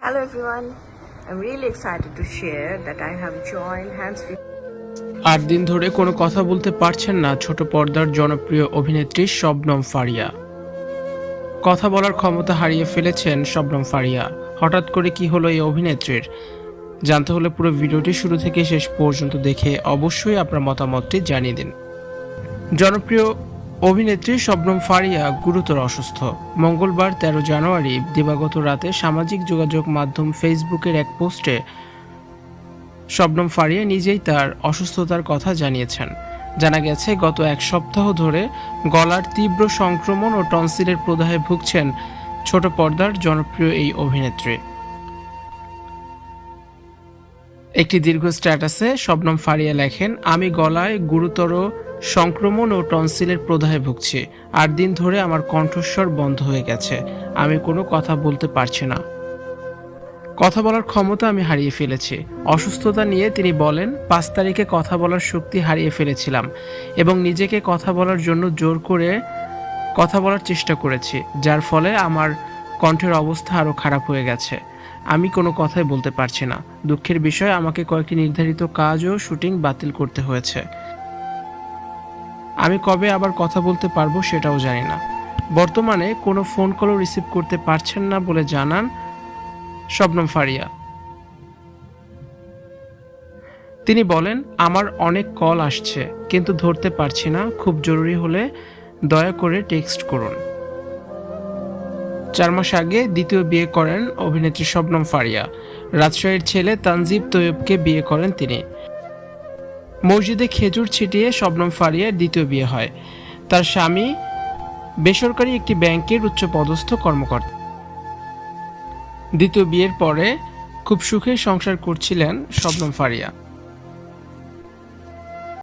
Hello everyone, I'm really excited to share that I have joined Hands Free. ৮ দিন ধরে কোনো কথা বলতে পারছেন না ছোট পর্দার জনপ্রিয় অভিনেত্রী শবনম ফারিয়া। কথা বলার ক্ষমতা হারিয়ে ফেলেছেন শবনম ফারিয়া। হঠাৎ করে কি হলো এই অভিনেত্রীর? জানতে হলে পুরো ভিডিওটি শুরু থেকে শেষ পর্যন্ত দেখে অবশ্যই আপনার মতামতটি জানিয়ে দিন। জনপ্রিয় অভিনেত্রী শবনম ফারিয়া গুরুতর অসুস্থ। মঙ্গলবার ১৩ জানুয়ারি দিবাগত রাতে সামাজিক যোগাযোগ মাধ্যম ফেসবুকের এক পোস্টে শবনম ফারিয়া নিজেই তার অসুস্থতার কথা জানিয়েছেন। জানা গেছে গত এক সপ্তাহ ধরে গলার তীব্র সংক্রমণ ও টনসিলের প্রদাহে ভুগছেন ছোট পর্দার জনপ্রিয় এই অভিনেত্রী। একটি দীর্ঘ স্ট্যাটাসে শবনম ফারিয়া লেখেন, আমি গলায় গুরুতর সংক্রমণ ও টনসিলের প্রদাহে ভুগছি। ৮ দিন ধরে আমার কণ্ঠস্বর বন্ধ হয়ে গেছে। আমি কোনো কথা বলতে পারছি না। কথা বলার ক্ষমতা আমি হারিয়ে ফেলেছি। অসুস্থতা নিয়ে তিনি বলেন, ৫ তারিখে কথা বলার শক্তি হারিয়ে ফেলেছিলাম এবং নিজেকে কথা বলার জন্য জোর করে কথা বলার চেষ্টা করেছি, যার ফলে আমার কণ্ঠের অবস্থা আরও খারাপ হয়ে গেছে। আমি কোনো কথাই বলতে পারছি না। দুঃখের বিষয়, আমাকে কয়েকটি নির্ধারিত কাজ ও শুটিং বাতিল করতে হয়েছে। আমি কবে আবার কথা বলতে পারবো সেটাও জানি না। বর্তমানে কোনো ফোন কলও রিসিভ করতে পারছেন না বলে জানান শবনম ফারিয়া। তিনি বলেন, আমার অনেক কল আসছে কিন্তু ধরতে পারছি না। খুব জরুরি হলে দয়া করে টেক্সট করুন। ৪ মাস আগে দ্বিতীয় বিয়ে করেন অভিনেত্রী শবনম ফারিয়া। রাজশাহীর ছেলে তানজিব তৈয়বকে বিয়ে করেন তিনি। মসজিদে খেজুর ছিটিয়ে শবনম ফারিয়ার দ্বিতীয় বিয়ে হয়। তার স্বামী বেসরকারি একটি ব্যাংকের উচ্চপদস্থ কর্মকর্তা। দ্বিতীয় বিয়ের পরে খুব সুখে সংসার করছিলেন শবনম ফারিয়া।